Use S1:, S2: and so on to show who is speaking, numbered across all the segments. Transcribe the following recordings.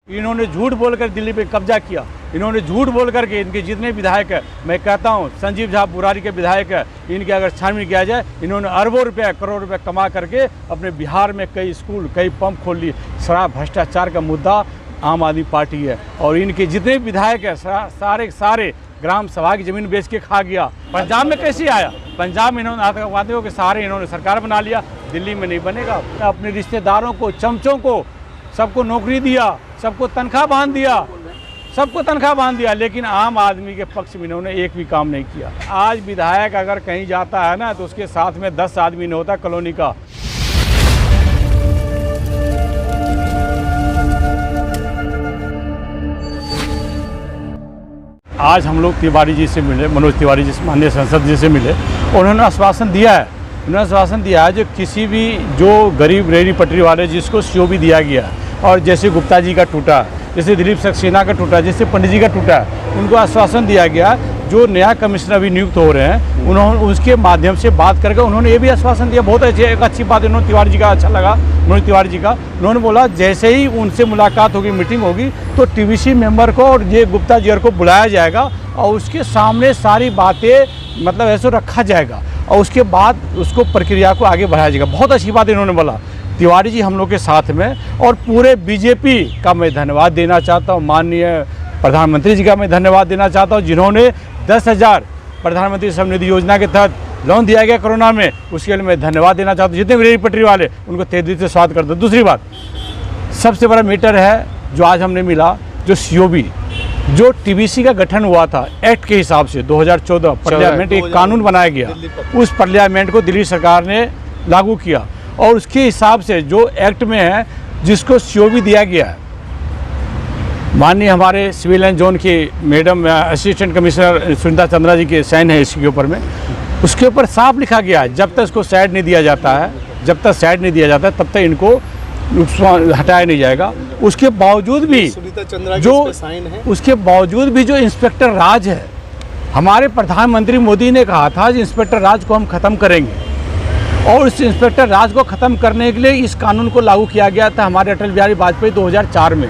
S1: इन्होंने झूठ बोलकर दिल्ली पे कब्जा किया। इन्होंने झूठ बोल करके इनके जितने विधायक है, मैं कहता हूँ संजीव झा बुरारी के विधायक है, इनके अगर छानबीन किया जाए, इन्होंने अरबों रुपया करोड़ रुपया कमा करके अपने बिहार में कई स्कूल कई पंप खोल लिए। शराब भ्रष्टाचार का मुद्दा आम आदमी पार्टी है और इनके जितने विधायक है सारे ग्राम सभा की ज़मीन बेच के खा गया। पंजाब में कैसे आया? पंजाब में इन्होंने आतंकवादियों के सहारे इन्होंने सरकार बना लिया। दिल्ली में नहीं बनेगा। अपने रिश्तेदारों को, चमचों को, सबको नौकरी दिया, सबको तनख्वाह बांध दिया, लेकिन आम आदमी के पक्ष में इन्होंने एक भी काम नहीं किया। आज विधायक अगर कहीं जाता है ना तो उसके साथ में 10 आदमी नहीं होता कॉलोनी का। आज हम लोग तिवारी जी से मिले, मनोज तिवारी जी, माननीय सांसद जी से मिले। उन्होंने आश्वासन दिया है जो किसी भी जो गरीब रेहड़ी पटरी वाले जिसको सीओबी दिया गया और जैसे गुप्ता जी का टूटा, जैसे दिलीप सक्सेना का टूटा, जैसे पंडित जी का टूटा, उनको आश्वासन दिया गया। जो नया कमिश्नर अभी नियुक्त हो रहे हैं उन्होंने उसके माध्यम से बात करके उन्होंने ये भी आश्वासन दिया। बहुत एक अच्छी बात इन्होंने तिवारी जी का अच्छा लगा, मनोज तिवारी जी का। उन्होंने बोला जैसे ही उनसे मुलाकात होगी, मीटिंग होगी, तो टीवीसी मेंबर को और ये गुप्ता जी को बुलाया जाएगा और उसके सामने सारी बातें मतलब ऐसे रखा जाएगा और उसके बाद उसको प्रक्रिया को आगे बढ़ाया जाएगा। बहुत अच्छी बात इन्होंने बोला। तिवारी जी हम लोग के साथ में और पूरे बीजेपी का मैं धन्यवाद देना चाहता हूँ। माननीय प्रधानमंत्री जी का मैं धन्यवाद देना चाहता हूँ जिन्होंने 10,000 प्रधानमंत्री समृद्धि योजना के तहत लोन दिया गया कोरोना में, उसके लिए मैं धन्यवाद देना चाहता हूँ। जितने भी रेहड़ी पटरी वाले उनको तेज दिल से स्वागत करता हूँ। दूसरी बात, सबसे बड़ा मैटर है जो आज हमने मिला, जो सीओबी, जो टीवीसी का गठन हुआ था एक्ट के हिसाब से 2014 पार्लियामेंट एक कानून बनाया गया, उस पार्लियामेंट को दिल्ली सरकार ने लागू किया और उसके हिसाब से जो एक्ट में है जिसको सीओबी दिया गया है, माननीय हमारे सिविल एंड जोन की madam assistant commissioner Sunita Chandra ji के साइन है इसके ऊपर में, उसके ऊपर साफ लिखा गया है जब तक इसको साइड नहीं दिया जाता है, तब तक इनको हटाया नहीं जाएगा। उसके बावजूद भी जो इंस्पेक्टर राज है, हमारे प्रधानमंत्री मोदी ने कहा था कि इंस्पेक्टर राज को हम ख़त्म करेंगे और इस इंस्पेक्टर राज को ख़त्म करने के लिए इस कानून को लागू किया गया था हमारे अटल बिहारी वाजपेयी 2004 में।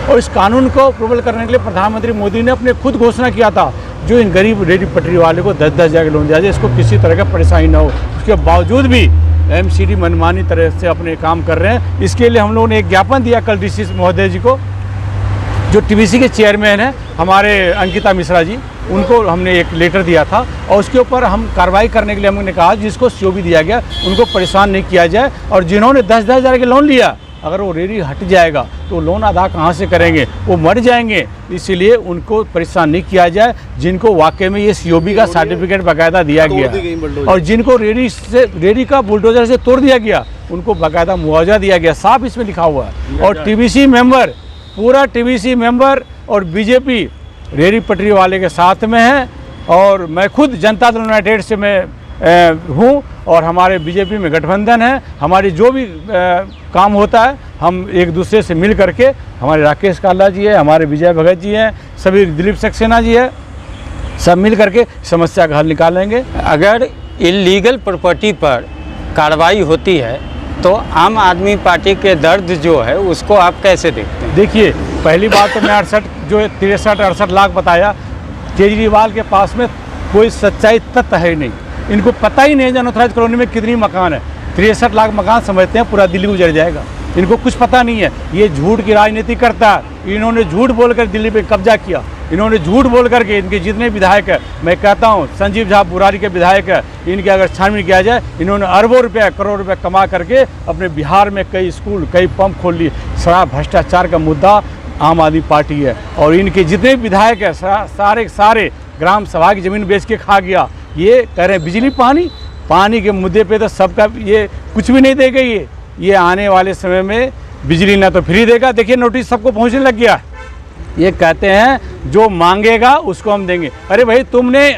S1: और इस कानून को अप्रूवल करने के लिए प्रधानमंत्री मोदी ने अपने खुद घोषणा किया था जो इन गरीब रेहड़ी पटरी वाले को 10-10 हज़ार लोन दिया जाए, इसको किसी तरह का परेशानी ना हो। उसके बावजूद भी एमसीडी मनमानी तरह से अपने काम कर रहे हैं। इसके लिए हम लोगों ने एक ज्ञापन दिया कल डीसी महोदय जी को, जो टीवीसी के चेयरमैन हैं हमारे अंकिता मिश्रा जी, उनको हमने एक लेटर दिया था और उसके ऊपर हम कार्रवाई करने के लिए हमने कहा जिसको सीओबी दिया गया उनको परेशान नहीं किया जाए और जिन्होंने 10-10 हज़ार के लोन लिया, अगर वो रेहड़ी हट जाएगा तो लोन अदा कहाँ से करेंगे, वो मर जाएंगे। इसीलिए उनको परेशान नहीं किया जाए। जिनको वाकई में ये सीओबी का सर्टिफिकेट बाकायदा दिया गया और जिनको रेहड़ी का बुलडोजर से तोड़ दिया गया उनको बाकायदा मुआवजा दिया गया, साफ इसमें लिखा हुआ है। और टीवीसी मेंबर, पूरा टीवीसी मेंबर और बीजेपी रेहड़ी पटरी वाले के साथ में है और मैं खुद जनता दल यूनाइटेड से मैं हूँ और हमारे बीजेपी में गठबंधन है। हमारी जो भी काम होता है हम एक दूसरे से मिल करके, हमारे राकेश काला जी है, हमारे विजय भगत जी हैं, सभी दिलीप सक्सेना जी है, सब मिल करके समस्या का हल निकालेंगे।
S2: अगर इलीगल प्रॉपर्टी पर कार्रवाई होती है तो आम आदमी पार्टी के दर्द जो है उसको आप कैसे देखते हैं?
S1: देखिए, पहली बात तो मैं 63-68 लाख बताया, केजरीवाल के पास में कोई सच्चाई तथ्य है नहीं। इनको पता ही नहीं है अनऑथराइज कॉलोनी में कितनी मकान है। 63 लाख मकान समझते हैं पूरा दिल्ली उजड़ जाएगा, इनको कुछ पता नहीं है। ये झूठ की राजनीति करता है। इन्होंने झूठ बोलकर दिल्ली पे कब्जा किया, इन्होंने झूठ बोल करके इनके जितने विधायक है, मैं कहता हूँ संजीव झा बुरारी के विधायक है, इनके अगर छानबीन किया जाए, इन्होंने अरबों रुपया करोड़ रुपया कमा करके अपने बिहार में कई स्कूल कई पंप खोल लिए। शराब भ्रष्टाचार का मुद्दा आम आदमी पार्टी है और इनके जितने विधायक है सारे ग्राम सभा की ज़मीन बेच के खा गया। ये कह रहे हैं बिजली पानी के मुद्दे पे तो सबका ये कुछ भी नहीं देगा। ये आने वाले समय में बिजली ना तो फ्री देगा। देखिए नोटिस सबको पहुंचने लग गया। ये कहते हैं जो मांगेगा उसको हम देंगे। अरे भाई, तुमने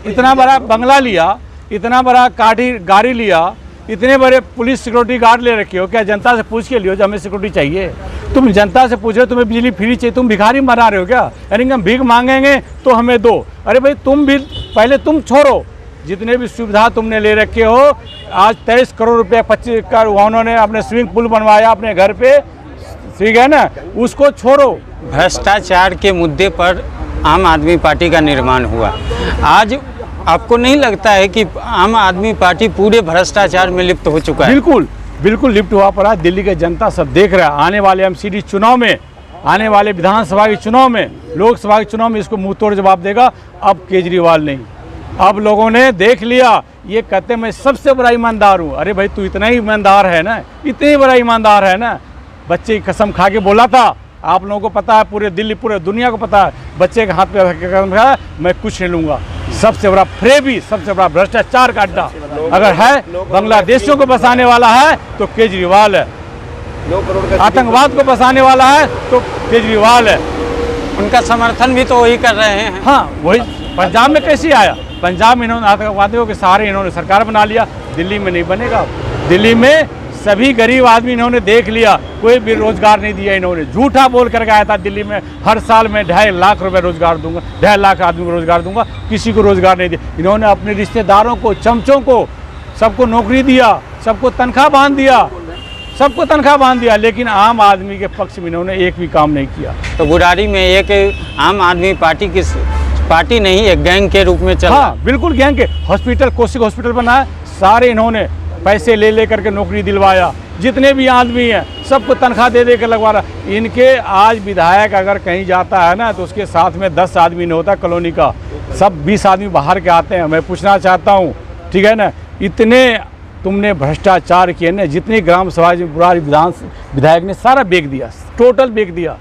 S1: इतना बड़ा बंगला लिया, इतना बड़ा गाड़ी लिया, इतने बड़े पुलिस सिक्योरिटी गार्ड ले रखे हो, क्या जनता से पूछ के लियो जो हमें सिक्योरिटी चाहिए? तुम जनता से पूछ रहे हो तुम्हें बिजली फ्री चाहिए, तुम भिखारी बना रहे हो क्या? यानी हम भीख मांगेंगे तो हमें दो। अरे भाई, तुम भी पहले तुम छोड़ो, जितने भी सुविधा तुमने ले रखे हो। आज 23 करोड़ रुपया 25 का उन्होंने अपने स्विमिंग पूल बनवाया अपने घर पे, ठीक है ना, उसको छोड़ो।
S2: भ्रष्टाचार के मुद्दे पर आम आदमी पार्टी का निर्माण हुआ। आज आपको नहीं लगता है कि आम आदमी पार्टी पूरे भ्रष्टाचार में लिप्त हो चुका है?
S1: बिल्कुल बिल्कुल लिप्त हुआ पड़ा। दिल्ली की जनता सब देख रहा है। आने वाले एमसीडी चुनाव में, आने वाले विधानसभा के चुनाव में, लोकसभा के चुनाव में इसको मुंह तोड़ जवाब देगा। अब केजरीवाल नहीं, अब लोगों ने देख लिया। ये कहते मैं सबसे बड़ा ईमानदार हूँ। अरे भाई तू इतना ही ईमानदार है ना, इतने बड़ा ईमानदार है ना। बच्चे की कसम खा के बोला था, आप लोगों को पता है, पूरे दिल्ली पूरे दुनिया को पता है, बच्चे के हाथ पे रख के कसम खाया मैं कुछ नहीं लूँगा। सबसे बड़ा फ्रेबी, सबसे बड़ा भ्रष्टाचार का अड्डा अगर है, बांग्लादेशियों को बसाने वाला है तो केजरीवाल है। आतंकवाद को बसाने वाला है तो केजरीवाल है।
S2: उनका समर्थन भी तो वही कर रहे हैं।
S1: हाँ, वही पंजाब में कैसे आया? पंजाब में इन्होंने आतंकवादियों के सहारे इन्होंने सरकार बना लिया। दिल्ली में नहीं बनेगा। दिल्ली में सभी गरीब आदमी इन्होंने देख लिया, कोई भी रोजगार नहीं दिया। इन्होंने झूठा बोल कर आया था दिल्ली में हर साल मैं 2.5 लाख रुपए रोजगार दूंगा, 2.5 लाख आदमी को रोजगार दूंगा। किसी को रोजगार नहीं दिया। इन्होंने अपने रिश्तेदारों को, चमचों को, सबको नौकरी दिया, सबको तनख्वाह बांध दिया, सबको तनख्वाह बांध दिया, लेकिन आम आदमी के पक्ष में इन्होंने एक भी काम नहीं किया।
S2: तो बुराड़ी में एक आम आदमी पार्टी की पार्टी नहीं, एक गैंग के रूप में चला।
S1: हाँ बिल्कुल गैंग के। हॉस्पिटल, कोशिक हॉस्पिटल बनाया, सारे इन्होंने पैसे ले करके नौकरी दिलवाया। जितने भी आदमी हैं सबको तनख्वाह दे कर लगवा रहा। इनके आज विधायक अगर कहीं जाता है ना तो उसके साथ में 10 आदमी नहीं होता कॉलोनी का, सब 20 आदमी बाहर के आते हैं। मैं पूछना चाहता हूँ, ठीक है ना, इतने तुमने भ्रष्टाचार किए ना, जितनी ग्राम सभा बुराड़ी विधायक ने सारा बेच दिया, टोटल बेच दिया।